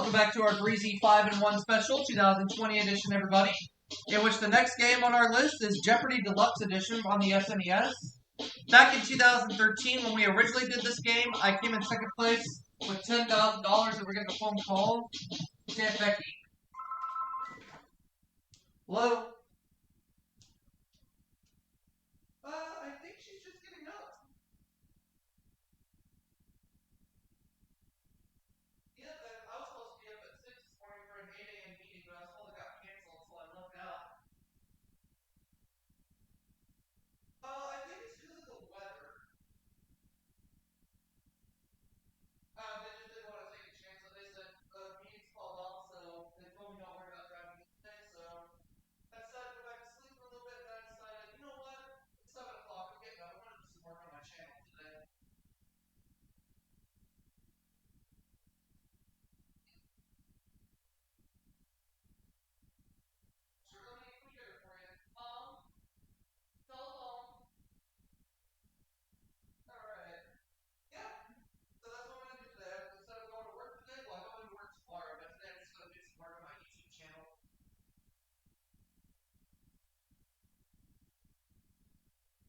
Welcome back to our Breezy 5-in-1 special, 2020 edition, everybody. In which the next game on our list is Jeopardy Deluxe Edition on the SNES. Back in 2013, when we originally did this game, I came in second place with $10,000 and we're getting a phone call. Say it, Becky. Hello? I think she's just getting up. Yeah, I was supposed to be up at 6 this morning for an 8 a.m. meeting, but I was told it got canceled, so I left out. I think it's because of the weather. They just didn't want to take a chance, so they said the meeting's called off, so they told me don't worry about driving today, so I decided to go back to sleep for a little bit, and I decided, you know what, it's 7 o'clock, I'm getting up, I want to do some work on my channel today. Sure, let me get it for you. Telephone. Alright. Yeah. So that's what I'm going to do today. Instead of going to work today, well, I go into work tomorrow, but today I'm just going to do some work on my YouTube channel.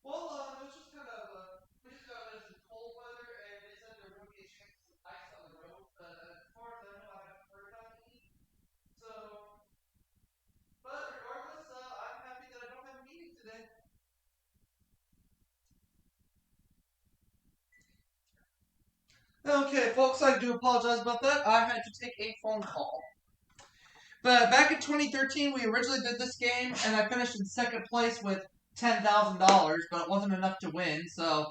Well, it was just kind of, we just got into some cold weather, and they said there would be a chance of some ice on the road, but as far as I know, I haven't heard about any. So, but regardless, I'm happy that I don't have a meeting today. Okay, folks, I do apologize about that. I had to take a phone call. But back in 2013, we originally did this game, and I finished in second place with $10,000, but it wasn't enough to win, so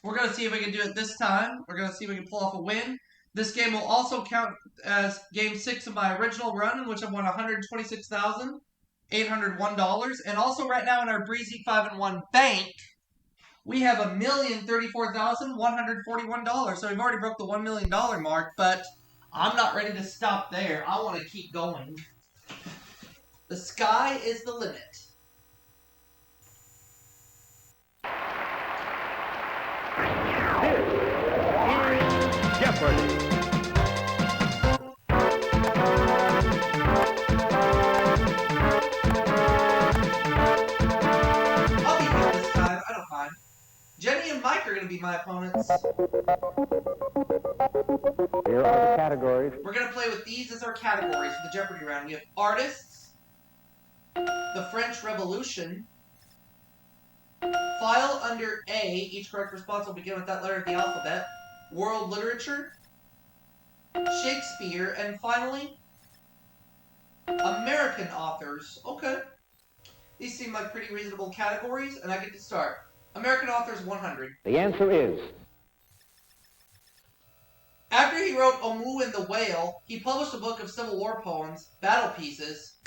we're going to see if we can do it this time. We're going to see if we can pull off a win. This game will also count as Game 6 of my original run, in which I won $126,801. And also right now in our Breezy 5-in-1 bank, we have $1,034,141. So we've already broke the $1 million mark, but I'm not ready to stop there. I want to keep going. The sky is the limit. Jeopardy! I'll be good this time. I don't mind. Jenny and Mike are going to be my opponents. Here are the categories. We're going to play with these as our categories for the Jeopardy round. We have artists, the French Revolution, file under A, each correct response will begin with that letter of the alphabet, world literature, Shakespeare, and finally, American authors. Okay. These seem like pretty reasonable categories, and I get to start. American authors 100. The answer is... After he wrote Omoo and the Whale, he published a book of Civil War poems, Battle Pieces.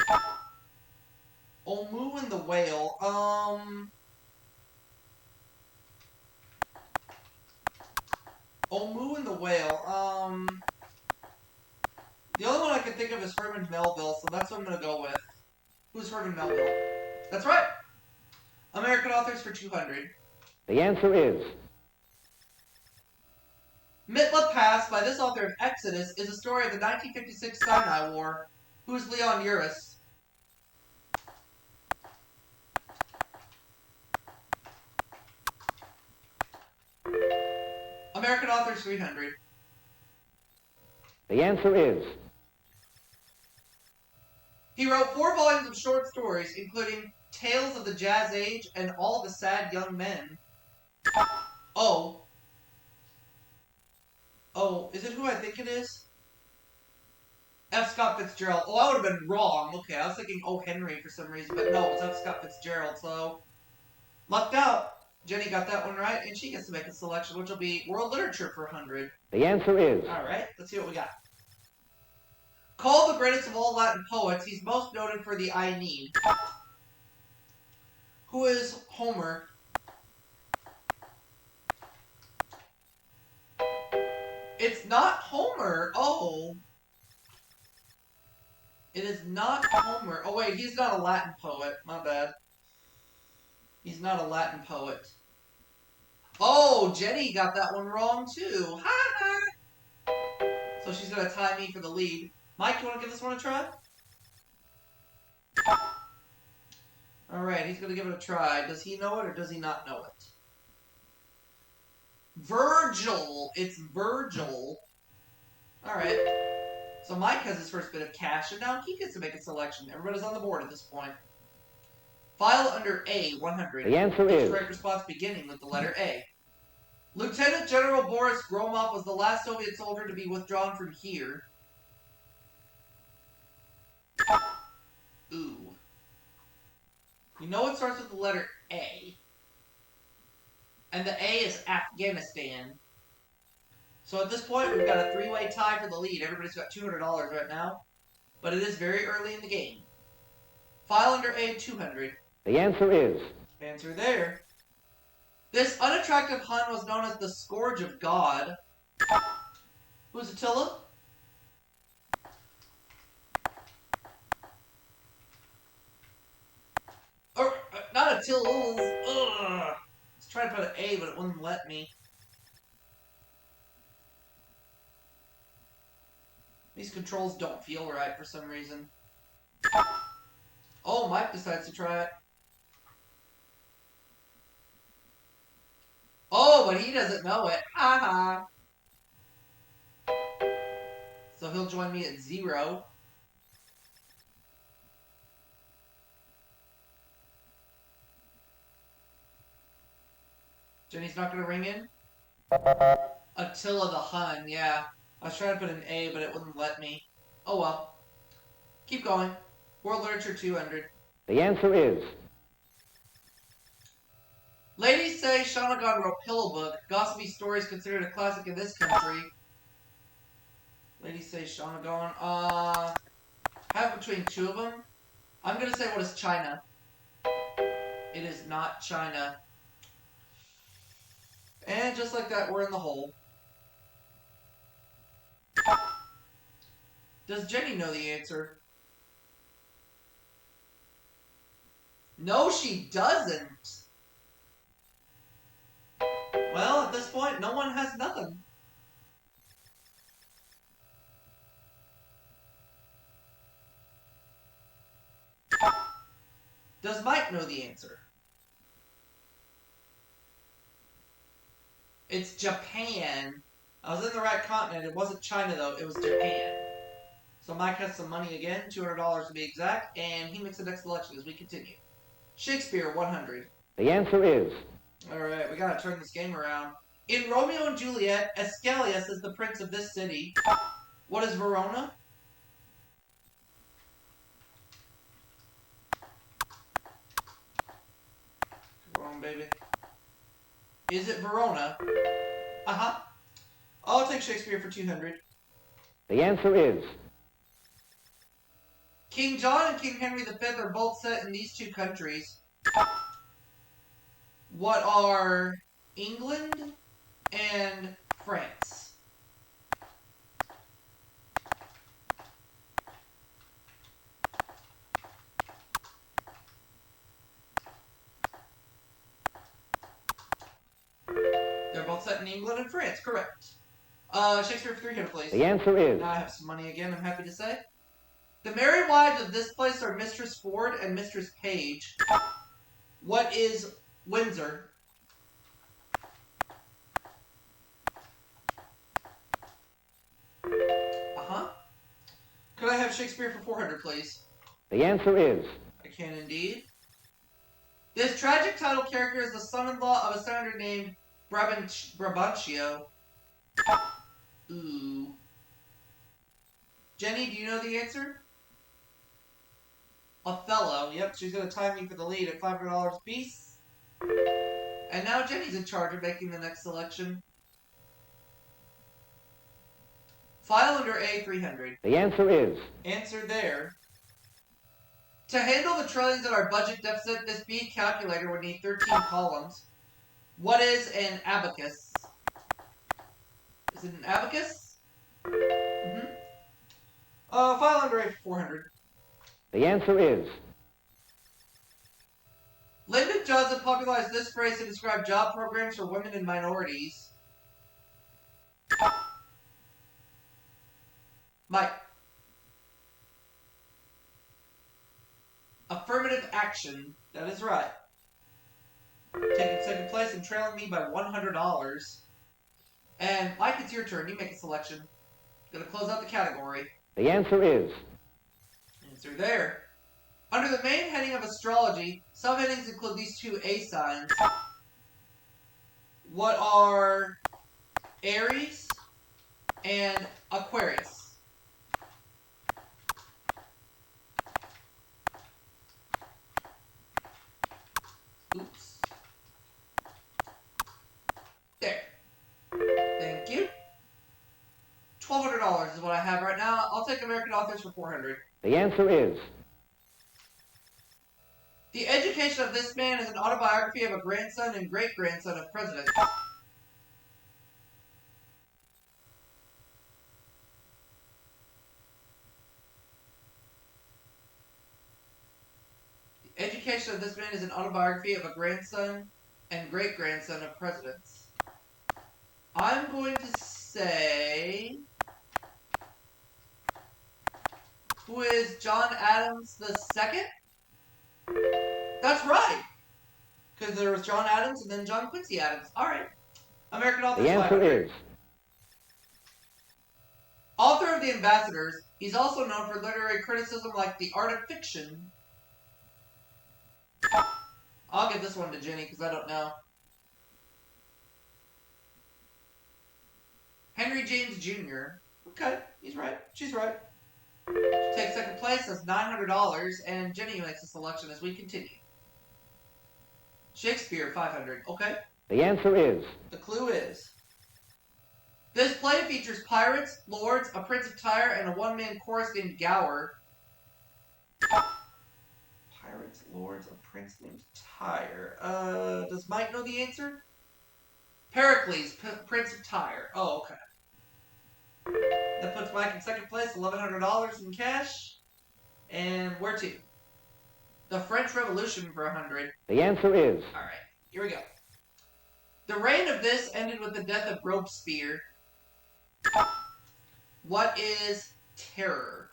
Omoo and the Whale, Omoo and the Whale, the only one I can think of is Herman Melville, so that's what I'm going to go with. Who's Herman Melville? That's right! American authors for 200. The answer is... Mitla Pass, by this author of Exodus, is a story of the 1956 Sinai War. Who's Leon Uris? American authors 300. The answer is... He wrote 4 volumes of short stories, including Tales of the Jazz Age and All the Sad Young Men. Oh. Oh, is it who I think it is? F. Scott Fitzgerald. Oh, I would have been wrong. Okay, I was thinking O. Henry for some reason, but no, it was F. Scott Fitzgerald, so... Lucked out. Jenny got that one right, and she gets to make a selection, which will be World Literature for 100. The answer is... Alright, let's see what we got. Called the greatest of all Latin poets, he's most noted for the Aeneid. Who is Homer? It's not Homer. Oh. It is not Homer. Oh, wait, he's not a Latin poet. My bad. He's not a Latin poet. Oh, Jenny got that one wrong, too. Ha ha! So So she's going to tie me for the lead. Mike, you want to give this one a try? Alright, he's going to give it a try. Does he know it or does he not know it? Virgil! It's Virgil. Alright. So Mike has his first bit of cash, and now he gets to make a selection. Everybody's on the board at this point. File under A, 100. The answer Each is... correct response beginning with the letter A. Lieutenant General Boris Gromov was the last Soviet soldier to be withdrawn from here. Ooh. You know it starts with the letter A. And the A is Afghanistan. So at this point, we've got a three-way tie for the lead. Everybody's got $200 right now. But it is very early in the game. File under A, 200. The answer is... Answer there. This unattractive Hun was known as the Scourge of God. Who's Attila? Or, not Attila. Ugh. Let's try to put an A, but it wouldn't let me. These controls don't feel right for some reason. Oh, Mike decides to try it. Oh, but he doesn't know it. Haha. So he'll join me at 0. Jenny's not going to ring in? Attila the Hun, yeah. I was trying to put an A, but it wouldn't let me. Oh well. Keep going. World Literature 200. The answer is... Ladies say Shanagan wrote Pillow Book. Gossipy stories considered a classic in this country. Ladies say Shanagan. Have between two of them. I'm going to say what is China. It is not China. And just like that, we're in the hole. Does Jenny know the answer? No, she doesn't. Well, at this point, no one has nothing. Does Mike know the answer? It's Japan. I was in the right continent. It wasn't China, though. It was Japan. So Mike has some money again, $200 to be exact, and he makes the next selection as we continue. Shakespeare, 100. The answer is... Alright, we gotta turn this game around. In Romeo and Juliet, Aeschylus is the prince of this city. What is Verona? Come on, baby. Is it Verona? Uh-huh. I'll take Shakespeare for 200. The answer is... King John and King Henry V are both set in these two countries. What are England and France? They're both set in England and France, correct. Shakespeare for 300, please. The answer is... Now I have some money again, I'm happy to say. The married wives of this place are Mistress Ford and Mistress Page. What is Windsor? Uh-huh. Could I have Shakespeare for 400, please? The answer is... I can indeed. This tragic title character is the son-in-law of a senator named Brabantio. Ooh. Jenny, do you know the answer? Othello. Yep, she's going to time me for the lead at $500 apiece. And now Jenny's in charge of making the next selection. File under A, 300. The answer is... Answer there. To handle the trillions in our budget deficit, this bead calculator would need 13 columns. What is an abacus? Is it an abacus? Mm-hmm. File under A, 400. The answer is... Lyndon Johnson popularized this phrase to describe job programs for women and minorities. action. That is right. Taking second place and trailing me by $100. And Mike, it's your turn. You make a selection. Gonna close out the category. The answer is. Answer there. Under the main heading of astrology, subheadings include these two A signs. What are Aries and Aquarius? Oops. There. Thank you. $1,200 is what I have right now. I'll take American authors for $400. The answer is. The education of this man is an autobiography of a grandson and great-grandson of presidents. The education of this man is an autobiography of a grandson and great-grandson of presidents. I'm going to say... Who is John Adams II? That's right! Because there was John Adams and then John Quincy Adams. Alright. American author. The answer is. Author of The Ambassadors, he's also known for literary criticism like The Art of Fiction. I'll give this one to Jenny because I don't know. Henry James Jr. Okay, he's right. She's right. She takes second place, that's $900, and Jenny makes a selection as we continue. Shakespeare, $500. Okay. The answer is. The clue is. This play features pirates, lords, a prince of Tyre, and a one-man chorus named Gower. Pirates, lords, a prince named Tyre. Does Mike know the answer? Pericles, Prince of Tyre. Oh, okay. That puts Mike in second place, $1,100 in cash. And where to? The French Revolution for $100. The answer is. Alright, here we go. The reign of this ended with the death of Robespierre. What is terror?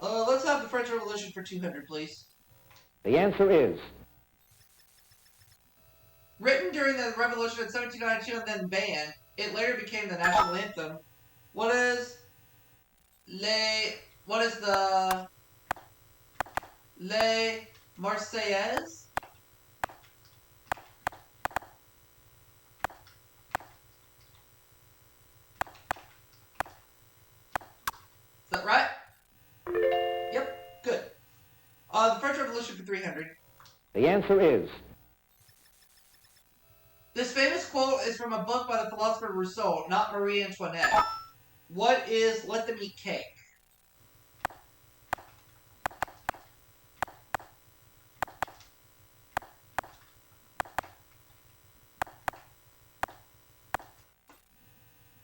Let's have the French Revolution for $200, please. The answer is. Written during the Revolution in 1792 and then banned, it later became the national anthem. What is the Les Marseillaise? Is that right? Yep, good. The French Revolution for $300. The answer is. This famous quote is from a book by the philosopher Rousseau, not Marie Antoinette. What is "Let them eat cake"?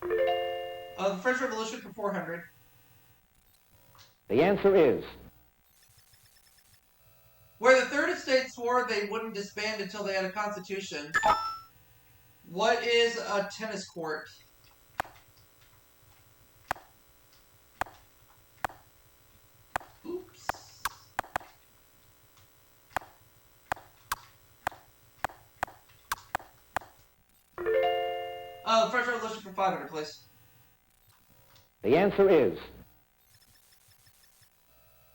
The French Revolution for $400. The answer is. Where the Third Estate swore they wouldn't disband until they had a constitution. What is a tennis court? Oops. French Revolution for $500, please. The answer is.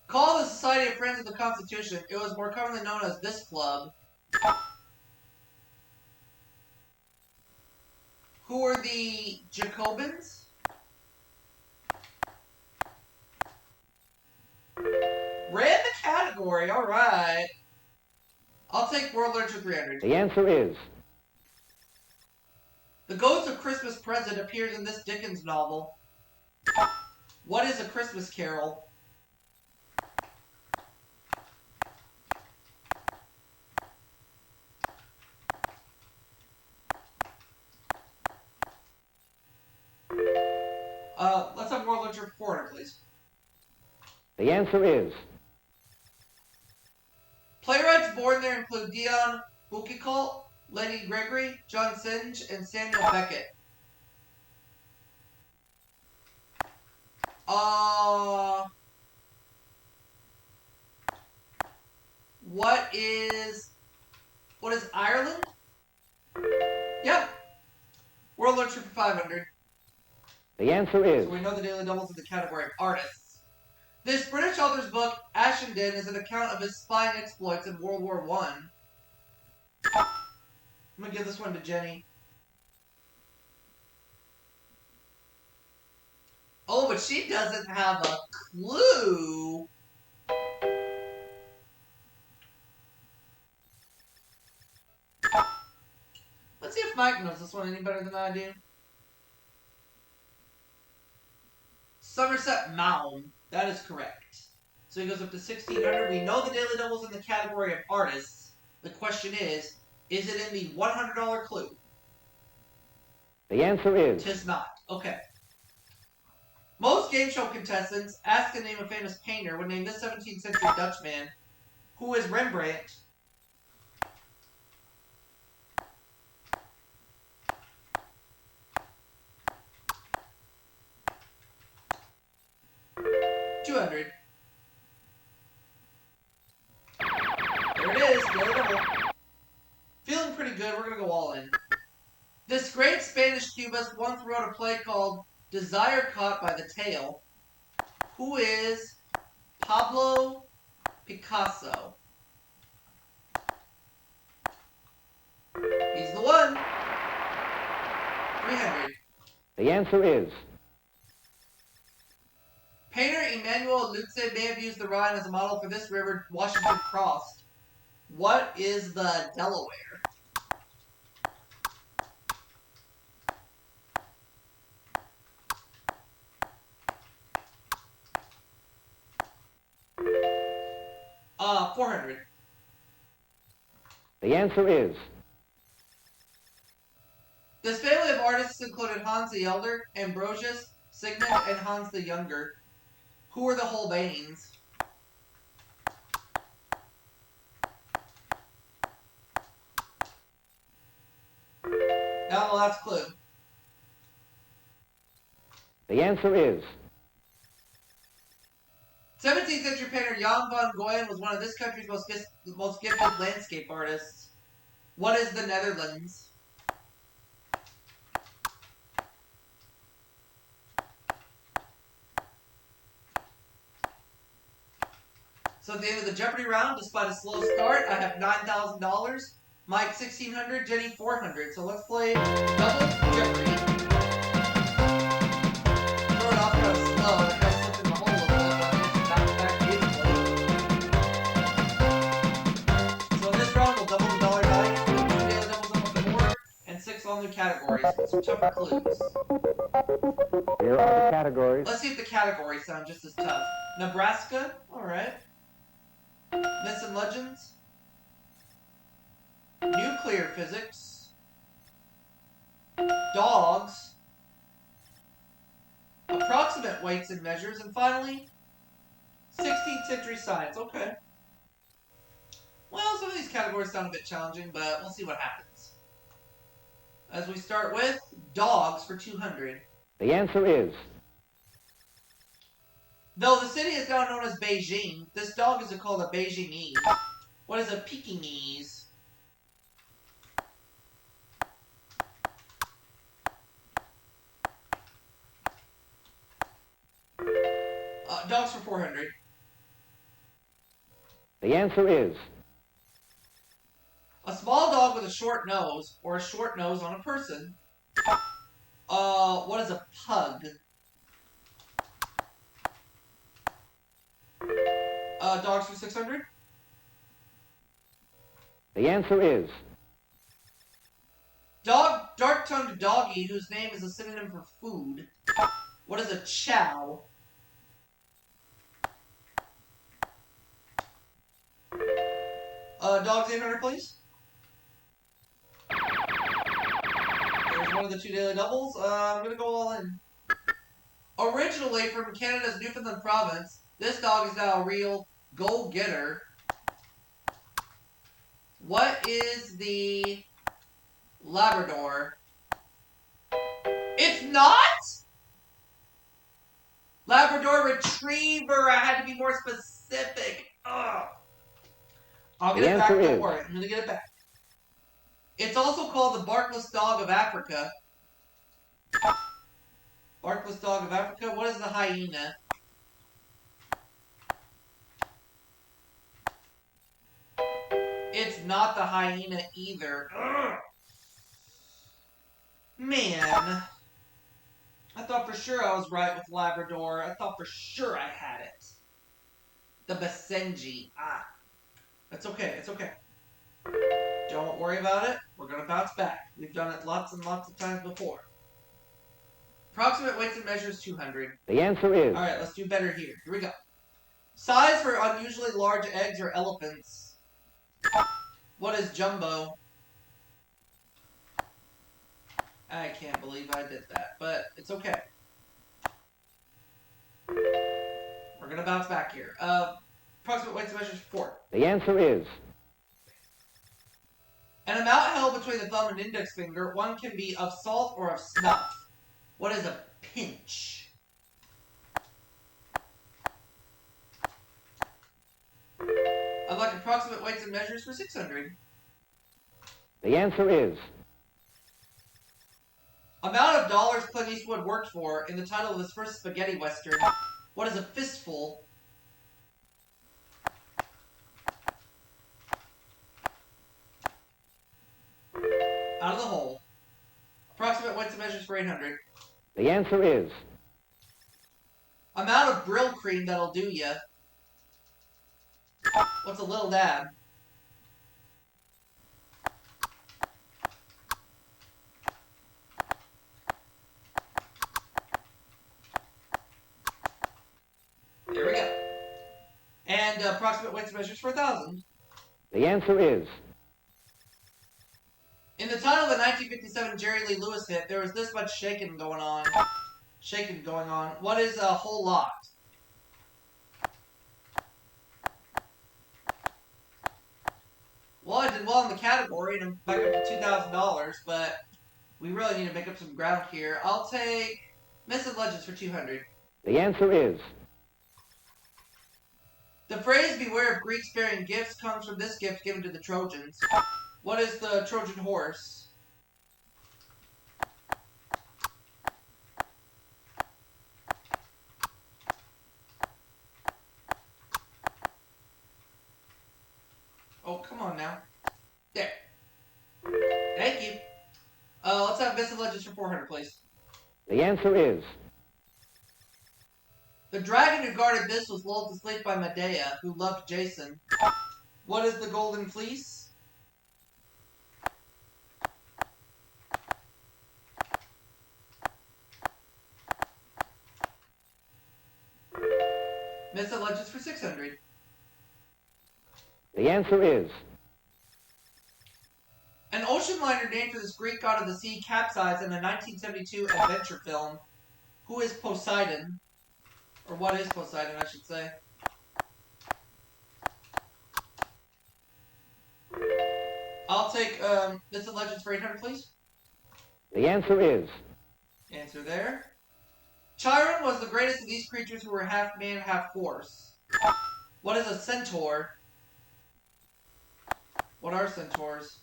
Called the Society of Friends of the Constitution, it was more commonly known as this club. Who are the Jacobins? Ran the category, alright. I'll take World Literature 300. The answer is. The Ghost of Christmas Present appears in this Dickens novel. What is A Christmas Carol? Let's have World Literature for $400, please. The answer is. Playwrights born there include Dion Boucicault, Lady Gregory, John Synge, and Samuel Beckett. What is Ireland? Yep. World Literature for 500. The answer is. So we know the Daily Double's in the category of artists. This British author's book, Ashenden, is an account of his spying exploits in World War I. I'm gonna give this one to Jenny. Oh, but she doesn't have a clue. Let's see if Mike knows this one any better than I do. Somerset Maugham. That is correct. So he goes up to 1600. We know the Daily Double's in the category of artists. The question is it in the $100 clue? The answer is. Tis not. Okay. Most game show contestants asked to name a famous painter would name this 17th century Dutchman. Who is Rembrandt? $200. There it is. Daily Double. Feeling pretty good. We're going to go all in. This great Spanish cubist once wrote a play called Desire Caught by the Tail. Who is Pablo Picasso? He's the one. 300. The answer is. Painter Emmanuel Lutze may have used the Rhine as a model for this river Washington crossed. What is the Delaware? $400. The answer is. This family of artists included Hans the Elder, Ambrosius, Sigmund, and Hans the Younger. Who are the Holbeins? Now the last clue. The answer is. 17th century painter Jan van Goyen was one of this country's most gifted landscape artists. What is the Netherlands? So at the end of the Jeopardy round, despite a slow start, I have $9,000. Mike 1,600, Jenny 400. So let's play double Jeopardy. Throw it off kind of slow. I got slipped in the hole a little bit, but back beautifully. So in this round, we'll double the dollar value, put 2 daily doubles up on the board, and 6 all new categories. Some tougher clues. Here are the categories. Let's see if the categories sound just as tough. Nebraska, alright. Myths and Legends. Nuclear Physics. Dogs. Approximate weights and measures. And finally, 16th century science. Okay. Well, some of these categories sound a bit challenging, but we'll see what happens. As we start with dogs for 200. The answer is. Though the city is now known as Beijing, this dog is called a Beijingese. What is a Pekingese? Dogs for 400. The answer is. A small dog with a short nose, or a short nose on a person. What is a pug? Dogs for 600. The answer is. Dark-tongued doggy whose name is a synonym for food. What is a chow? Dogs 800, please. There's one of the 2 daily doubles. I'm gonna go all in. Originally from Canada's Newfoundland province, this dog is now a real go-getter. What is the Labrador? It's not? Labrador Retriever. I had to be more specific. Ugh. I'll get it back. Don't worry. I'm going to get it back. It's also called the barkless dog of Africa. Barkless dog of Africa. What is the hyena? It's not the hyena either. Ugh. Man. I thought for sure I was right with Labrador. I thought for sure I had it. The Basenji. Ah. That's okay. It's okay. Don't worry about it. We're going to bounce back. We've done it lots and lots of times before. Approximate weights and measures 200. The answer is. Alright, let's do better here. Here we go. Size for unusually large eggs or elephants. What is jumbo? I can't believe I did that, but it's okay. We're going to bounce back here. Approximate weights and measures 4. The answer is. An amount held between the thumb and index finger. One can be of salt or of snuff. What is a pinch? I'd like approximate weights and measures for 600. The answer is. Amount of dollars Clint Eastwood worked for in the title of his first spaghetti western. What is a fistful? Out of the hole. Approximate weights and measures for 800. The answer is. Amount of Brill cream that'll do ya. What's a little dab? There we go. And approximate weights and measures for 1,000. The answer is. In the title of the 1957 Jerry Lee Lewis hit, there was this much shaking going on. What is a whole lot? Well, I did well in the category, and I'm back up to $2,000, but we really need to make up some ground here. I'll take Myths and Legends for 200. The answer is. The phrase "beware of Greeks bearing gifts" comes from this gift given to the Trojans. What is the Trojan horse? Oh, come on now. There. Thank you. Let's have Myths and Legends for 400, please. The answer is. The dragon who guarded this was lulled to sleep by Medea, who loved Jason. What is the golden fleece? Myths and Legends for 600. The answer is. An ocean liner named for this Greek god of the sea capsized in a 1972 adventure film. Who is Poseidon? Or what is Poseidon, I should say. I'll take Myths and Legends for 800, please. The answer is. Answer there. Chiron was the greatest of these creatures who were half man, half horse. What is a centaur? What are centaurs?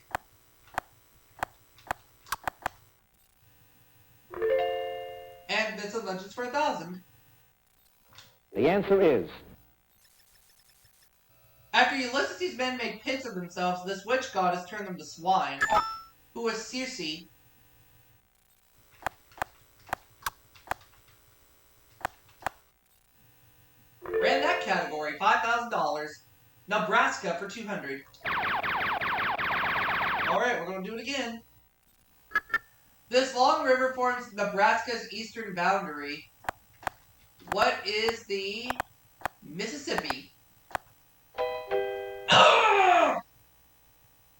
And Myths and Legends for 1,000. The answer is. After Ulysses' men made pits of themselves, this witch goddess turned them to swine. Who was Circe? Ran that category, $5,000. Nebraska for 200. Alright, we're going to do it again. This long river forms Nebraska's eastern boundary. What is the Mississippi? Ugh!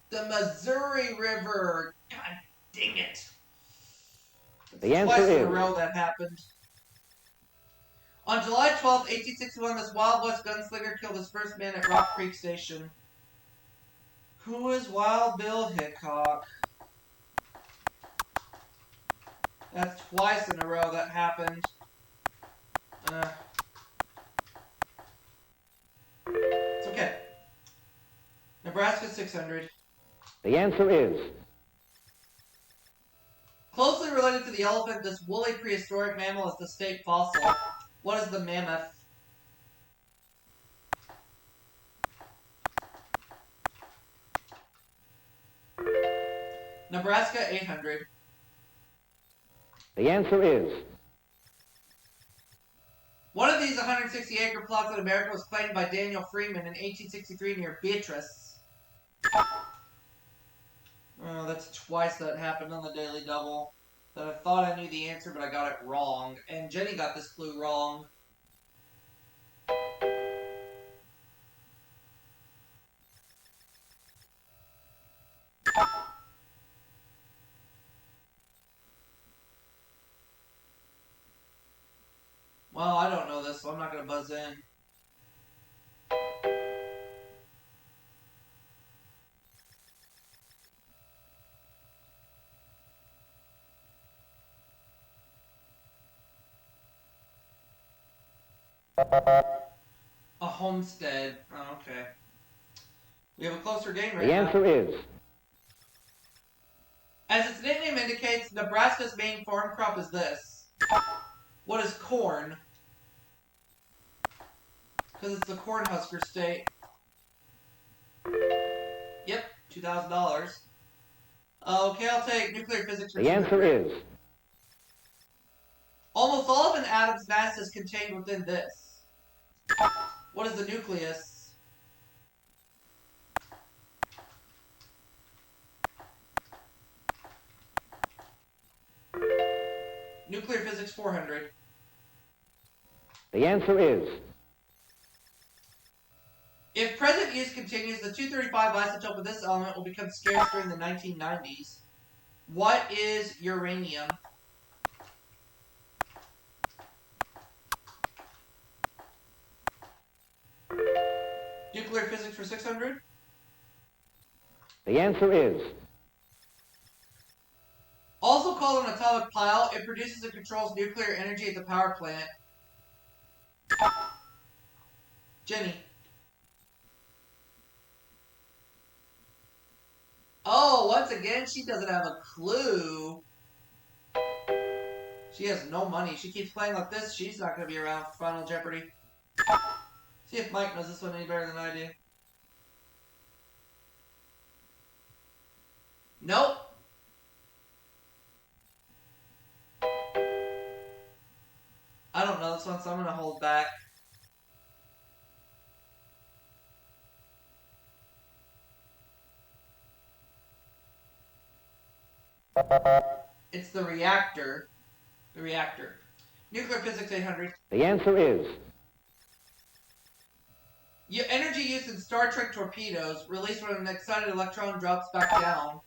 The Missouri River. God dang it. The answer Twice in a is. row that happened. On July 12, 1861, this Wild West gunslinger killed his first man at Rock Creek Station. Who is Wild Bill Hickok? That's twice in a row that happened. It's okay. Nebraska 600. The answer is Closely related to the elephant, this woolly prehistoric mammal is the state fossil. What is the mammoth? Nebraska 800. the answer is One of these 160-acre plots in America was claimed by Daniel Freeman in 1863 near Beatrice. Oh, that's twice that happened on the Daily Double. That I thought I knew the answer, but I got it wrong. And Jenny got this clue wrong. Well, I don't know this, so I'm not going to buzz in. A homestead. Oh, okay. We have a closer game right the now. answer is As its nickname indicates, Nebraska's main farm crop is this. What is corn? Because it's the Cornhusker state. Yep, $2,000. Okay, I'll take nuclear physics for the answer 200. is Almost all of an atom's mass is contained within this. What is the nucleus? Nuclear physics 400. the answer is If present use continues, the 235 isotope of this element will become scarce during the 1990s. What is uranium? Nuclear physics for 600? the answer is Also called an atomic pile, it produces and controls nuclear energy at the power plant. Jenny. Oh, once again, she doesn't have a clue. She has no money. She keeps playing like this. She's not going to be around for Final Jeopardy. See if Mike knows this one any better than I do. Nope. I don't know this one, so I'm going to hold back. It's the reactor. The reactor. Nuclear physics 800. the answer is Energy used in Star Trek torpedoes, released when an excited electron drops back down.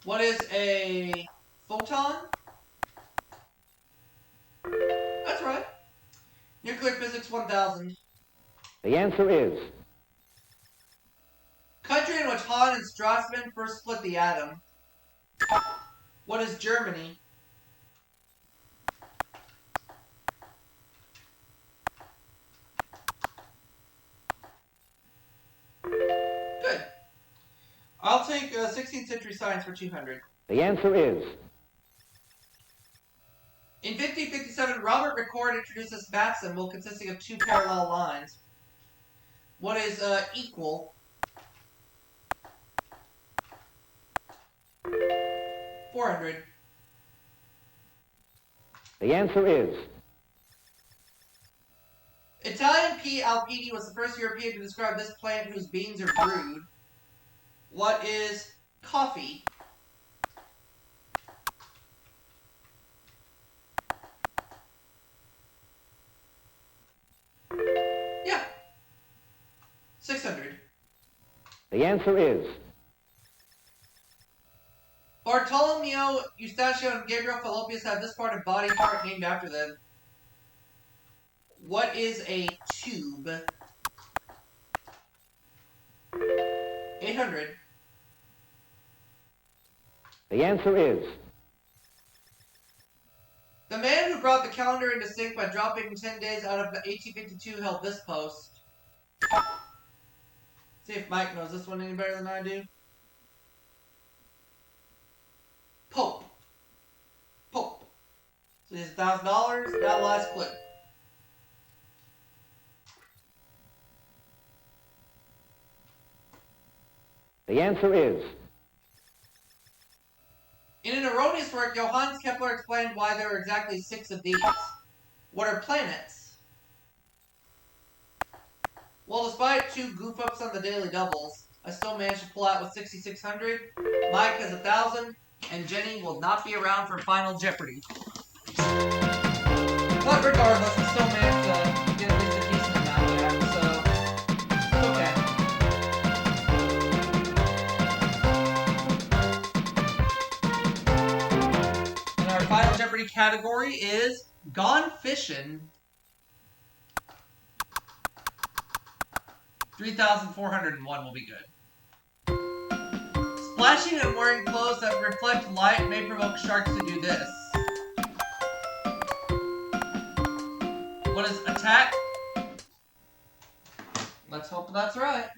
What is a photon? That's right. Nuclear physics 1000. the answer is Country in which Hahn and Strassmann first split the atom. What is Germany? Good. I'll take 16th century science for 200. the answer is In 1557, Robert Ricord introduced this math symbol consisting of two parallel lines. What is equal? 400. the answer is Italian P. alpini was the first European to describe this plant whose beans are brewed. What is coffee? Yeah. 600. the answer is Bartolomeo, Eustachio, and Gabriel Fallopius have this part of body part named after them. What is a tube? 800. the answer is The man who brought the calendar into sync by dropping 10 days out of the 1852 held this post. See if Mike knows this one any better than I do. Pope. Pope. So he's $1,000. Now the last clip. The answer is. In an erroneous work, Johannes Kepler explained why there are exactly 6 of these. What are planets? Well, despite 2 goof-ups on the daily doubles, I still managed to pull out with 6,600. Mike has 1,000, and Jenny will not be around for Final Jeopardy. But regardless, we still managed to get at least a decent amount there, so it's okay. And our Final Jeopardy category is Gone Fishin'. 3,401 will be good. Splashing and wearing clothes that reflect light may provoke sharks to do this. What is attack? Let's hope that's right.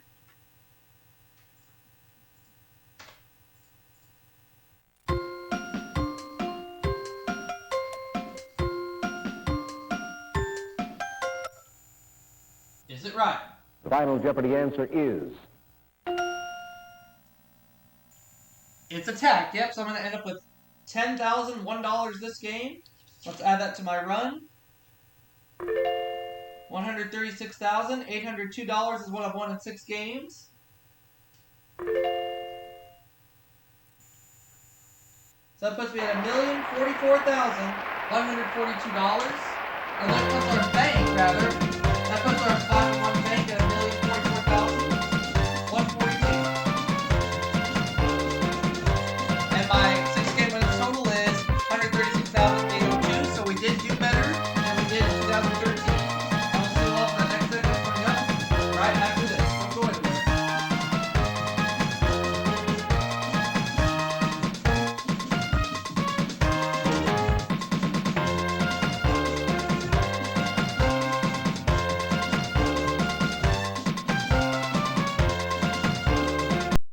Is it right? The Final Jeopardy answer is. It's attack. Yep, so I'm going to end up with $10,001 this game. Let's add that to my run. $136,802 is what I've won in 6 games. So that puts me at $1,044,142. And that puts our bank, rather,